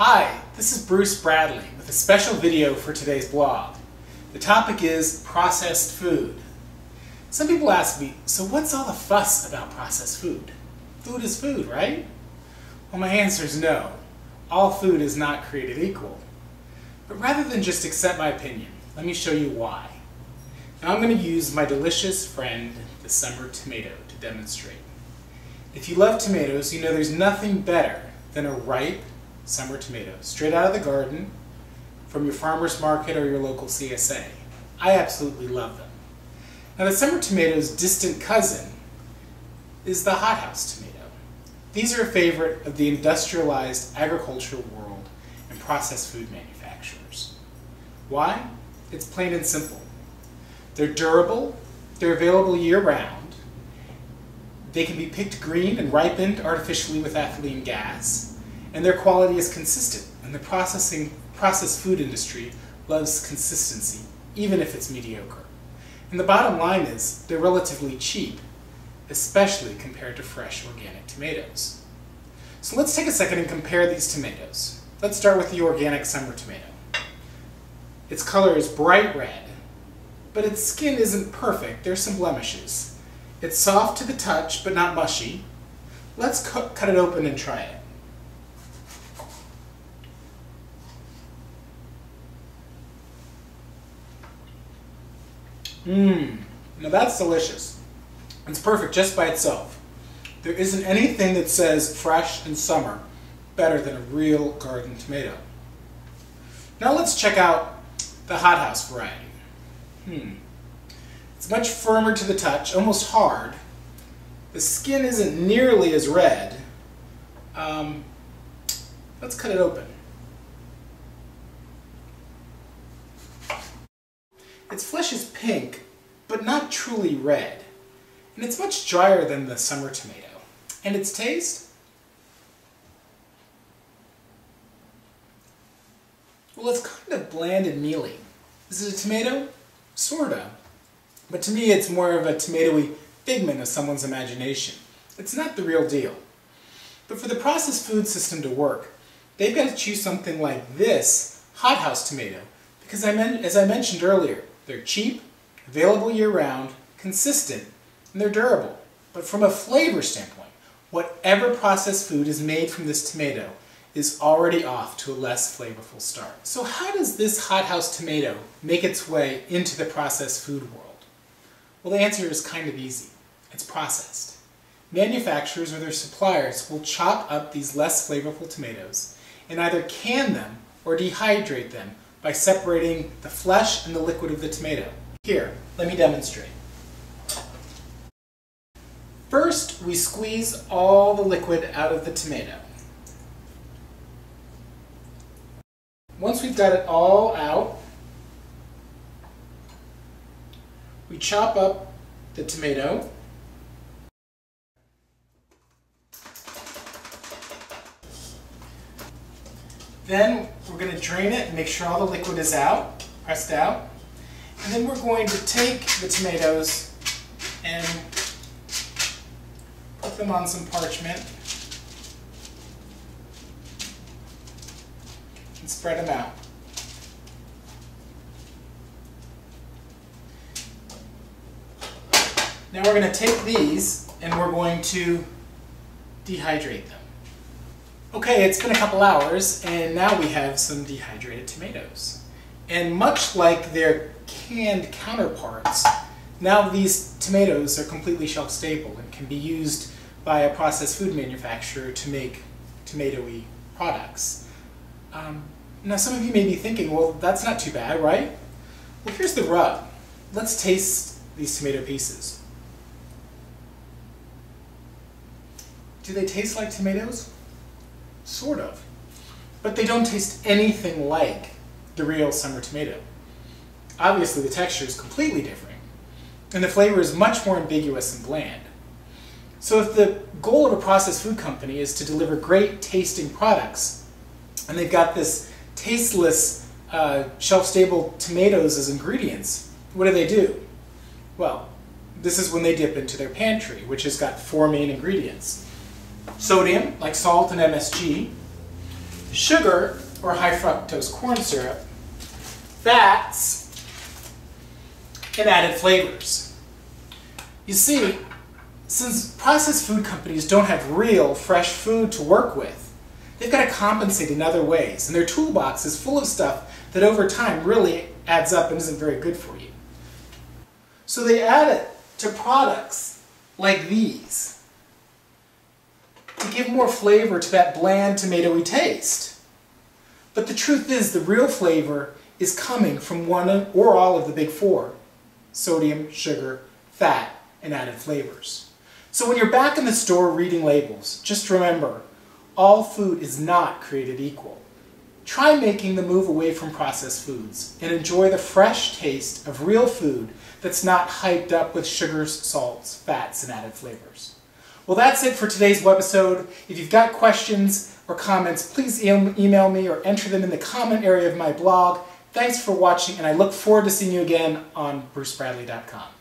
Hi, this is Bruce Bradley with a special video for today's blog. The topic is processed food. Some people ask me, so what's all the fuss about processed food? Food is food, right? Well, my answer is no. All food is not created equal. But rather than just accept my opinion, let me show you why. Now I'm going to use my delicious friend, the summer tomato, to demonstrate. If you love tomatoes, you know there's nothing better than a ripe summer tomato, straight out of the garden, from your farmer's market or your local CSA. I absolutely love them. Now the summer tomato's distant cousin is the hothouse tomato. These are a favorite of the industrialized agricultural world and processed food manufacturers. Why? It's plain and simple. They're durable, they're available year-round, they can be picked green and ripened artificially with ethylene gas, and their quality is consistent, and the processed food industry loves consistency, even if it's mediocre. And the bottom line is, they're relatively cheap, especially compared to fresh organic tomatoes. So let's take a second and compare these tomatoes. Let's start with the organic summer tomato. Its color is bright red, but its skin isn't perfect. There's some blemishes. It's soft to the touch, but not mushy. Let's cut it open and try it. Now that's delicious. It's perfect just by itself. There isn't anything that says fresh and summer better than a real garden tomato. Now let's check out the hothouse variety. It's much firmer to the touch, almost hard. The skin isn't nearly as red. Let's cut it open. Its flesh is pink, but not truly red. And it's much drier than the summer tomato. And its taste? Well, it's kind of bland and mealy. Is it a tomato? Sorta. But to me, it's more of a tomatoey figment of someone's imagination. It's not the real deal. But for the processed food system to work, they've got to choose something like this hothouse tomato, because as I mentioned earlier, they're cheap, available year-round, consistent, and they're durable. But from a flavor standpoint, whatever processed food is made from this tomato is already off to a less flavorful start. So how does this hothouse tomato make its way into the processed food world? Well, the answer is kind of easy. It's processed. Manufacturers or their suppliers will chop up these less flavorful tomatoes and either can them or dehydrate them by separating the flesh and the liquid of the tomato. Here, let me demonstrate. First, we squeeze all the liquid out of the tomato. Once we've got it all out, we chop up the tomato. Then we're going to drain it and make sure all the liquid is out, pressed out. And then we're going to take the tomatoes and put them on some parchment and spread them out. Now we're going to take these and we're going to dehydrate them. Okay, it's been a couple hours and now we have some dehydrated tomatoes. And much like their canned counterparts, now these tomatoes are completely shelf stable and can be used by a processed food manufacturer to make tomatoey products. Now some of you may be thinking, well, that's not too bad, right? Well, here's the rub. Let's taste these tomato pieces. Do they taste like tomatoes? Sort of. But they don't taste anything like the real summer tomato. Obviously, the texture is completely different, and the flavor is much more ambiguous and bland. So if the goal of a processed food company is to deliver great tasting products, and they've got this tasteless, shelf-stable tomatoes as ingredients, what do? Well, this is when they dip into their pantry, which has got 4 main ingredients. Sodium, like salt and MSG, sugar, or high fructose corn syrup, fats, and added flavors. You see, since processed food companies don't have real, fresh food to work with, they've got to compensate in other ways, and their toolbox is full of stuff that over time really adds up and isn't very good for you. So they add it to products like these to give more flavor to that bland, tomatoey taste. But the truth is, the real flavor is coming from one or all of the big four: sodium, sugar, fat, and added flavors. So when you're back in the store reading labels, just remember, all food is not created equal. Try making the move away from processed foods and enjoy the fresh taste of real food that's not hyped up with sugars, salts, fats, and added flavors. Well, that's it for today's webisode. If you've got questions or comments, please email me or enter them in the comment area of my blog. Thanks for watching, and I look forward to seeing you again on brucebradley.com.